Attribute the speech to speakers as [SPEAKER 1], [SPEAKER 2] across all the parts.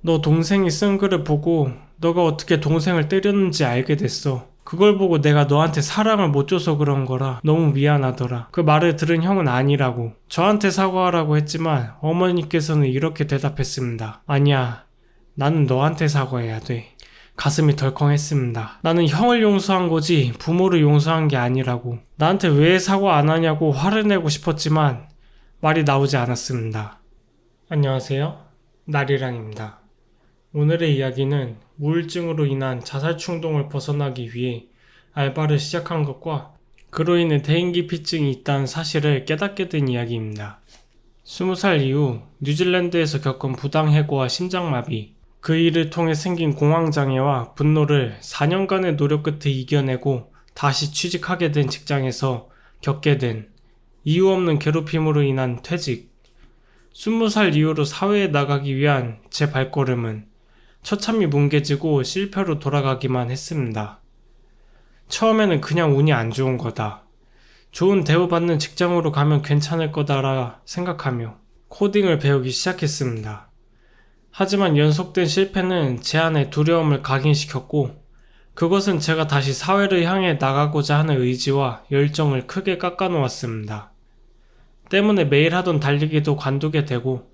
[SPEAKER 1] 너 동생이 쓴 글을 보고 너가 어떻게 동생을 때렸는지 알게 됐어. 그걸 보고 내가 너한테 사랑을 못 줘서 그런 거라 너무 미안하더라. 그 말을 들은 형은 아니라고. 저한테 사과하라고 했지만 어머니께서는 이렇게 대답했습니다. 아니야. 나는 너한테 사과해야 돼. 가슴이 덜컹했습니다. 나는 형을 용서한 거지 부모를 용서한 게 아니라고. 나한테 왜 사과 안 하냐고 화를 내고 싶었지만 말이 나오지 않았습니다. 안녕하세요. 나리랑입니다. 오늘의 이야기는 우울증으로 인한 자살 충동을 벗어나기 위해 알바를 시작한 것과 그로 인해 대인기피증이 있다는 사실을 깨닫게 된 이야기입니다. 20살 이후 뉴질랜드에서 겪은 부당해고와 심장마비, 그 일을 통해 생긴 공황장애와 분노를 4년간의 노력 끝에 이겨내고 다시 취직하게 된 직장에서 겪게 된 이유 없는 괴롭힘으로 인한 퇴직, 20살 이후로 사회에 나가기 위한 제 발걸음은 처참히 뭉개지고 실패로 돌아가기만 했습니다. 처음에는 그냥 운이 안 좋은 거다. 좋은 대우받는 직장으로 가면 괜찮을 거다라 생각하며 코딩을 배우기 시작했습니다. 하지만 연속된 실패는 제 안에 두려움을 각인시켰고 그것은 제가 다시 사회를 향해 나가고자 하는 의지와 열정을 크게 깎아놓았습니다. 때문에 매일 하던 달리기도 관두게 되고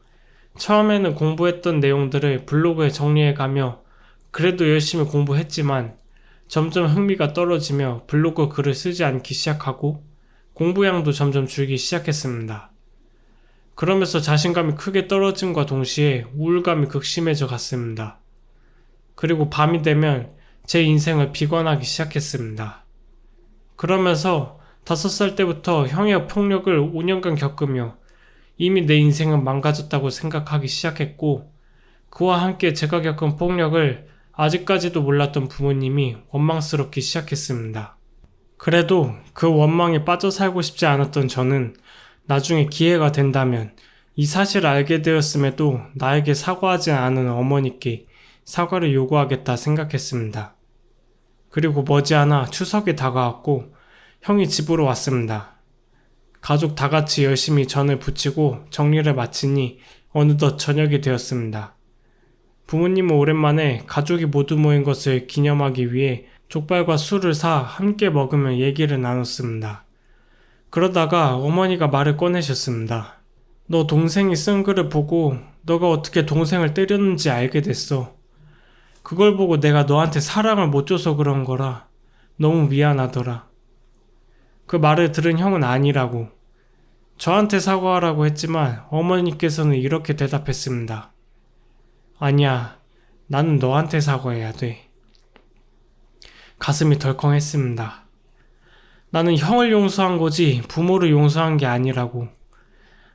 [SPEAKER 1] 처음에는 공부했던 내용들을 블로그에 정리해가며 그래도 열심히 공부했지만 점점 흥미가 떨어지며 블로그 글을 쓰지 않기 시작하고 공부량도 점점 줄기 시작했습니다. 그러면서 자신감이 크게 떨어짐과 동시에 우울감이 극심해져 갔습니다. 그리고 밤이 되면 제 인생을 비관하기 시작했습니다. 그러면서 5살 때부터 형의 폭력을 5년간 겪으며 이미 내 인생은 망가졌다고 생각하기 시작했고 그와 함께 제가 겪은 폭력을 아직까지도 몰랐던 부모님이 원망스럽기 시작했습니다. 그래도 그 원망에 빠져 살고 싶지 않았던 저는 나중에 기회가 된다면 이 사실을 알게 되었음에도 나에게 사과하지 않은 어머니께 사과를 요구하겠다 생각했습니다. 그리고 머지않아 추석이 다가왔고 형이 집으로 왔습니다. 가족 다 같이 열심히 전을 부치고 정리를 마치니 어느덧 저녁이 되었습니다. 부모님은 오랜만에 가족이 모두 모인 것을 기념하기 위해 족발과 술을 사 함께 먹으며 얘기를 나눴습니다. 그러다가 어머니가 말을 꺼내셨습니다. 너 동생이 쓴 글을 보고 너가 어떻게 동생을 때렸는지 알게 됐어. 그걸 보고 내가 너한테 사랑을 못 줘서 그런 거라 너무 미안하더라. 그 말을 들은 형은 아니라고. 저한테 사과하라고 했지만 어머니께서는 이렇게 대답했습니다. 아니야, 나는 너한테 사과해야 돼. 가슴이 덜컹했습니다. 나는 형을 용서한 거지 부모를 용서한 게 아니라고.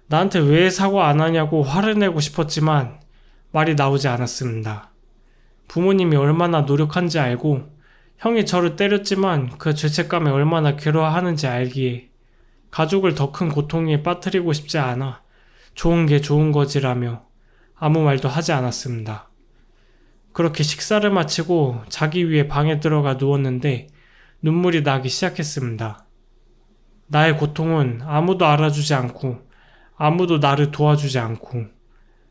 [SPEAKER 1] 나한테 왜 사과 안 하냐고 화를 내고 싶었지만 말이 나오지 않았습니다. 부모님이 얼마나 노력한지 알고 형이 저를 때렸지만 그 죄책감에 얼마나 괴로워하는지 알기에 가족을 더 큰 고통에 빠뜨리고 싶지 않아 좋은 게 좋은 거지라며 아무 말도 하지 않았습니다. 그렇게 식사를 마치고 자기 위해 방에 들어가 누웠는데 눈물이 나기 시작했습니다. 나의 고통은 아무도 알아주지 않고 아무도 나를 도와주지 않고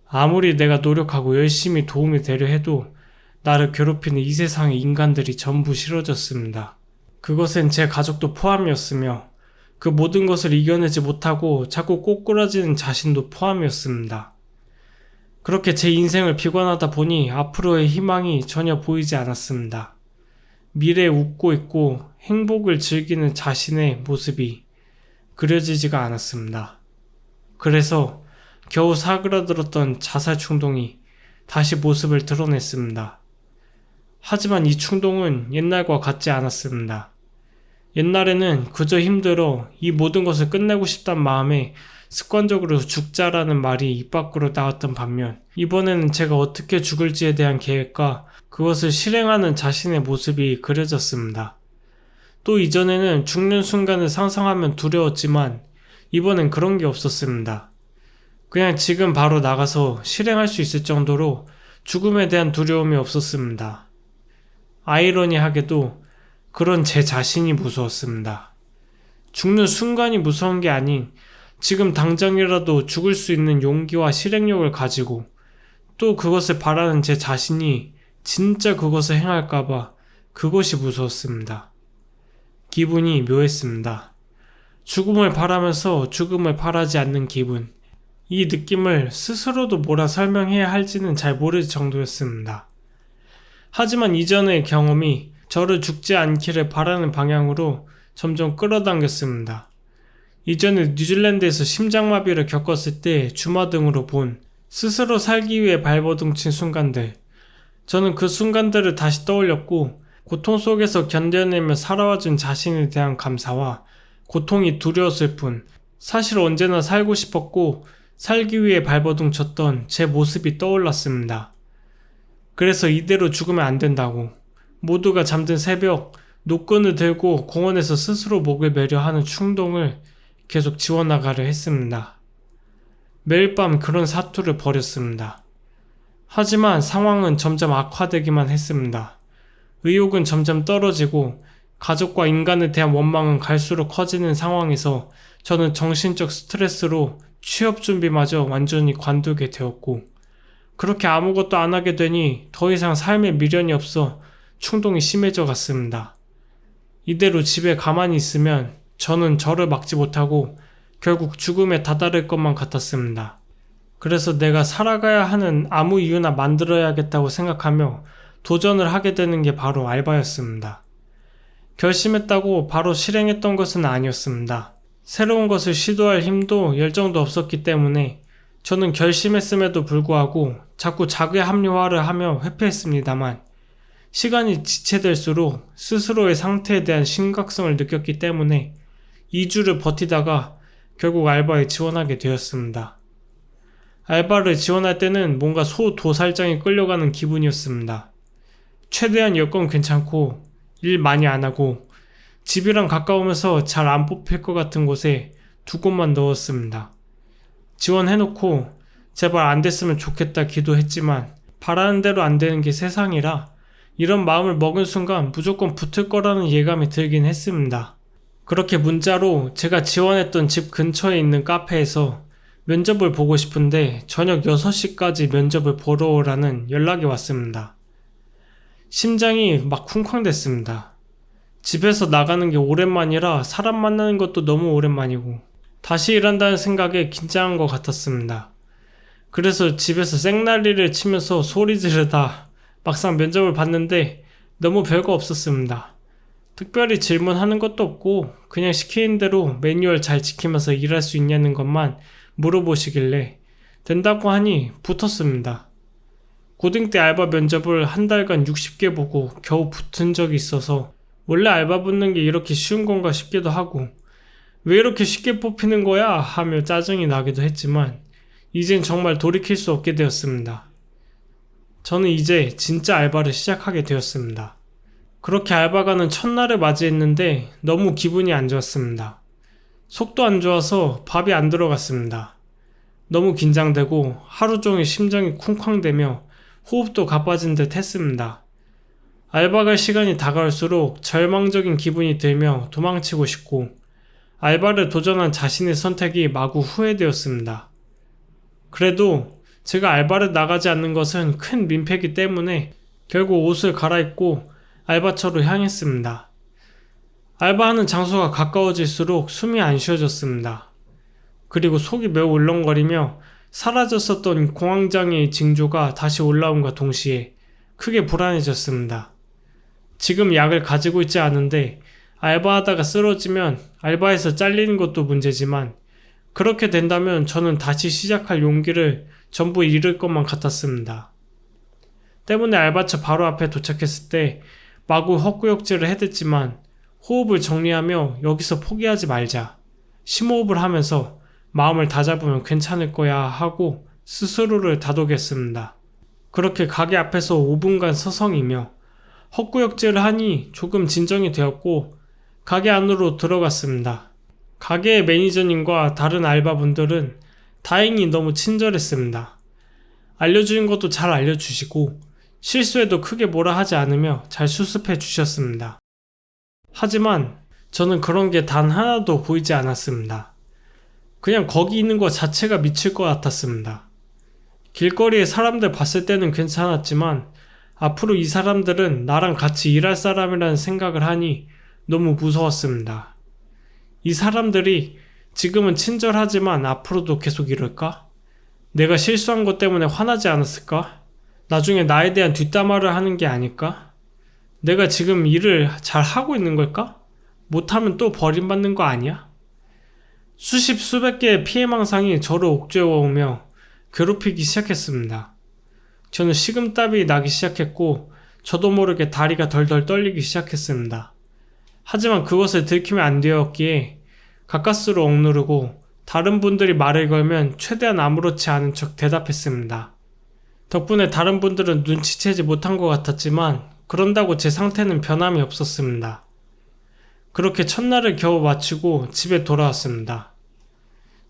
[SPEAKER 1] 아무리 내가 노력하고 열심히 도움이 되려 해도 나를 괴롭히는 이 세상의 인간들이 전부 싫어졌습니다. 그것엔 제 가족도 포함이었으며 그 모든 것을 이겨내지 못하고 자꾸 꼬꾸라지는 자신도 포함이었습니다. 그렇게 제 인생을 비관하다 보니 앞으로의 희망이 전혀 보이지 않았습니다. 미래에 웃고 있고 행복을 즐기는 자신의 모습이 그려지지가 않았습니다. 그래서 겨우 사그라들었던 자살 충동이 다시 모습을 드러냈습니다. 하지만 이 충동은 옛날과 같지 않았습니다. 옛날에는 그저 힘들어 이 모든 것을 끝내고 싶단 마음에 습관적으로 죽자라는 말이 입 밖으로 나왔던 반면 이번에는 제가 어떻게 죽을지에 대한 계획과 그것을 실행하는 자신의 모습이 그려졌습니다. 또 이전에는 죽는 순간을 상상하면 두려웠지만 이번엔 그런 게 없었습니다. 그냥 지금 바로 나가서 실행할 수 있을 정도로 죽음에 대한 두려움이 없었습니다. 아이러니하게도 그런 제 자신이 무서웠습니다. 죽는 순간이 무서운 게 아닌 지금 당장이라도 죽을 수 있는 용기와 실행력을 가지고 또 그것을 바라는 제 자신이 진짜 그것을 행할까봐 그것이 무서웠습니다. 기분이 묘했습니다. 죽음을 바라면서 죽음을 바라지 않는 기분. 이 느낌을 스스로도 뭐라 설명해야 할지는 잘 모를 정도였습니다. 하지만 이전의 경험이 저를 죽지 않기를 바라는 방향으로 점점 끌어당겼습니다. 이전에 뉴질랜드에서 심장마비를 겪었을 때 주마등으로 본 스스로 살기 위해 발버둥 친 순간들. 저는 그 순간들을 다시 떠올렸고 고통 속에서 견뎌내며 살아와준 자신에 대한 감사와 고통이 두려웠을 뿐 사실 언제나 살고 싶었고 살기 위해 발버둥 쳤던 제 모습이 떠올랐습니다. 그래서 이대로 죽으면 안 된다고 모두가 잠든 새벽 노끈을 들고 공원에서 스스로 목을 매려 하는 충동을 계속 지워나가려 했습니다. 매일 밤 그런 사투를 벌였습니다. 하지만 상황은 점점 악화되기만 했습니다. 의욕은 점점 떨어지고 가족과 인간에 대한 원망은 갈수록 커지는 상황에서 저는 정신적 스트레스로 취업 준비마저 완전히 관두게 되었고 그렇게 아무것도 안 하게 되니 더 이상 삶에 미련이 없어 충동이 심해져 갔습니다. 이대로 집에 가만히 있으면 저는 저를 막지 못하고 결국 죽음에 다다를 것만 같았습니다. 그래서 내가 살아가야 하는 아무 이유나 만들어야겠다고 생각하며 도전을 하게 되는 게 바로 알바였습니다. 결심했다고 바로 실행했던 것은 아니었습니다. 새로운 것을 시도할 힘도 열정도 없었기 때문에 저는 결심했음에도 불구하고 자꾸 자기 합리화를 하며 회피했습니다만 시간이 지체될수록 스스로의 상태에 대한 심각성을 느꼈기 때문에 2주를 버티다가 결국 알바에 지원하게 되었습니다. 알바를 지원할 때는 뭔가 소도살장에 끌려가는 기분이었습니다. 최대한 여건 괜찮고 일 많이 안 하고 집이랑 가까우면서 잘 안 뽑힐 것 같은 곳에 2곳만 넣었습니다. 지원해놓고 제발 안 됐으면 좋겠다 기도했지만 바라는 대로 안 되는 게 세상이라 이런 마음을 먹은 순간 무조건 붙을 거라는 예감이 들긴 했습니다. 그렇게 문자로 제가 지원했던 집 근처에 있는 카페에서 면접을 보고 싶은데 저녁 6시까지 면접을 보러 오라는 연락이 왔습니다. 심장이 막 쿵쾅댔습니다. 집에서 나가는 게 오랜만이라 사람 만나는 것도 너무 오랜만이고 다시 일한다는 생각에 긴장한 것 같았습니다. 그래서 집에서 생난리를 치면서 소리 지르다 막상 면접을 봤는데 너무 별거 없었습니다. 특별히 질문하는 것도 없고 그냥 시키는 대로 매뉴얼 잘 지키면서 일할 수 있냐는 것만 물어보시길래 된다고 하니 붙었습니다. 고딩 때 알바 면접을 한 달간 60개 보고 겨우 붙은 적이 있어서 원래 알바 붙는 게 이렇게 쉬운 건가 싶기도 하고 왜 이렇게 쉽게 뽑히는 거야 하며 짜증이 나기도 했지만 이젠 정말 돌이킬 수 없게 되었습니다. 저는 이제 진짜 알바를 시작하게 되었습니다. 그렇게 알바가는 첫날을 맞이했는데 너무 기분이 안 좋았습니다. 속도 안 좋아서 밥이 안 들어갔습니다. 너무 긴장되고 하루 종일 심장이 쿵쾅대며 호흡도 가빠진 듯 했습니다. 알바 갈 시간이 다가올수록 절망적인 기분이 들며 도망치고 싶고 알바를 도전한 자신의 선택이 마구 후회되었습니다. 그래도 제가 알바를 나가지 않는 것은 큰 민폐이기 때문에 결국 옷을 갈아입고 알바처로 향했습니다. 알바하는 장소가 가까워질수록 숨이 안 쉬어졌습니다. 그리고 속이 매우 울렁거리며 사라졌었던 공황장애의 징조가 다시 올라옴과 동시에 크게 불안해졌습니다. 지금 약을 가지고 있지 않은데 알바하다가 쓰러지면 알바에서 잘리는 것도 문제지만 그렇게 된다면 저는 다시 시작할 용기를 전부 잃을 것만 같았습니다. 때문에 알바처 바로 앞에 도착했을 때 마구 헛구역질을 해댔지만 호흡을 정리하며 여기서 포기하지 말자. 심호흡을 하면서 마음을 다잡으면 괜찮을 거야 하고 스스로를 다독였습니다. 그렇게 가게 앞에서 5분간 서성이며 헛구역질을 하니 조금 진정이 되었고 가게 안으로 들어갔습니다. 가게의 매니저님과 다른 알바분들은 다행히 너무 친절했습니다. 알려주는 것도 잘 알려주시고 실수해도 크게 뭐라 하지 않으며 잘 수습해 주셨습니다. 하지만 저는 그런 게 단 하나도 보이지 않았습니다. 그냥 거기 있는 것 자체가 미칠 것 같았습니다. 길거리에 사람들 봤을 때는 괜찮았지만 앞으로 이 사람들은 나랑 같이 일할 사람이라는 생각을 하니 너무 무서웠습니다. 이 사람들이 지금은 친절하지만 앞으로도 계속 이럴까? 내가 실수한 것 때문에 화나지 않았을까? 나중에 나에 대한 뒷담화를 하는 게 아닐까? 내가 지금 일을 잘 하고 있는 걸까? 못하면 또 버림받는 거 아니야? 수십 수백 개의 피해망상이 저를 옥죄어오며 괴롭히기 시작했습니다. 저는 식은땀이 나기 시작했고 저도 모르게 다리가 덜덜 떨리기 시작했습니다. 하지만 그것을 들키면 안 되었기에 가까스로 억누르고 다른 분들이 말을 걸면 최대한 아무렇지 않은 척 대답했습니다. 덕분에 다른 분들은 눈치채지 못한 것 같았지만 그런다고 제 상태는 변함이 없었습니다. 그렇게 첫날을 겨우 마치고 집에 돌아왔습니다.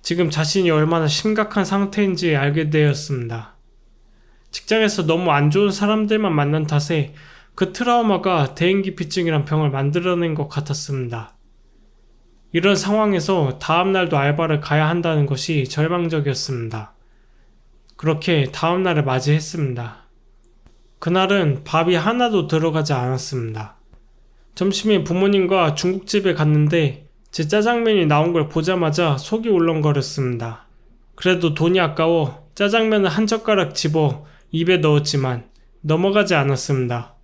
[SPEAKER 1] 지금 자신이 얼마나 심각한 상태인지 알게 되었습니다. 직장에서 너무 안 좋은 사람들만 만난 탓에 그 트라우마가 대인기피증이란 병을 만들어낸 것 같았습니다. 이런 상황에서 다음날도 알바를 가야 한다는 것이 절망적이었습니다. 그렇게 다음날을 맞이했습니다. 그날은 밥이 하나도 들어가지 않았습니다. 점심에 부모님과 중국집에 갔는데 제 짜장면이 나온 걸 보자마자 속이 울렁거렸습니다. 그래도 돈이 아까워 짜장면을 한 젓가락 집어 입에 넣었지만 넘어가지 않았습니다.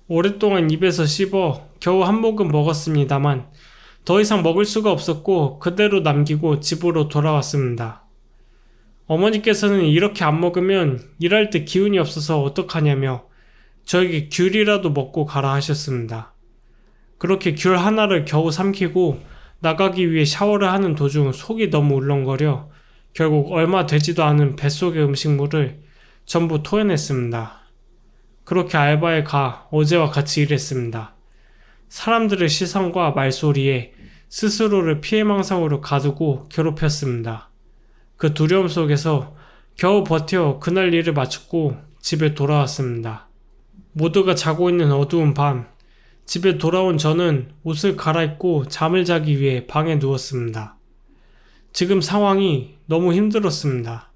[SPEAKER 1] 오랫동안 입에서 씹어 겨우 한 모금 먹었습니다만 더 이상 먹을 수가 없었고 그대로 남기고 집으로 돌아왔습니다. 어머니께서는 이렇게 안 먹으면 일할 때 기운이 없어서 어떡하냐며 저에게 귤이라도 먹고 가라 하셨습니다. 그렇게 귤 하나를 겨우 삼키고 나가기 위해 샤워를 하는 도중 속이 너무 울렁거려 결국 얼마 되지도 않은 뱃속의 음식물을 전부 토해냈습니다. 그렇게 알바에 가 어제와 같이 일했습니다. 사람들의 시선과 말소리에 스스로를 피해망상으로 가두고 괴롭혔습니다. 그 두려움 속에서 겨우 버텨 그날 일을 마쳤고 집에 돌아왔습니다. 모두가 자고 있는 어두운 밤, 집에 돌아온 저는 옷을 갈아입고 잠을 자기 위해 방에 누웠습니다. 지금 상황이 너무 힘들었습니다.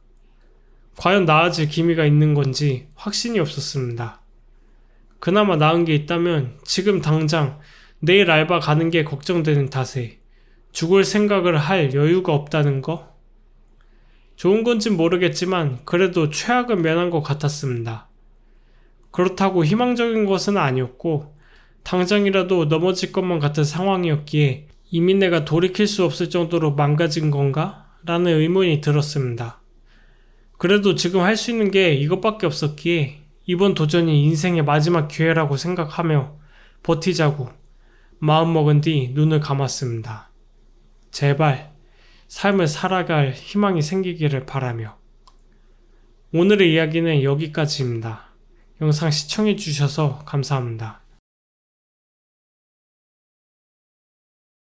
[SPEAKER 1] 과연 나아질 기미가 있는 건지 확신이 없었습니다. 그나마 나은 게 있다면 지금 당장 내일 알바 가는 게 걱정되는 탓에 죽을 생각을 할 여유가 없다는 거? 좋은 건진 모르겠지만 그래도 최악은 면한 것 같았습니다. 그렇다고 희망적인 것은 아니었고 당장이라도 넘어질 것만 같은 상황이었기에 이미 내가 돌이킬 수 없을 정도로 망가진 건가? 라는 의문이 들었습니다. 그래도 지금 할 수 있는 게 이것밖에 없었기에 이번 도전이 인생의 마지막 기회라고 생각하며 버티자고 마음먹은 뒤 눈을 감았습니다. 제발 삶을 살아갈 희망이 생기기를 바라며. 오늘의 이야기는 여기까지입니다. 영상 시청해주셔서 감사합니다.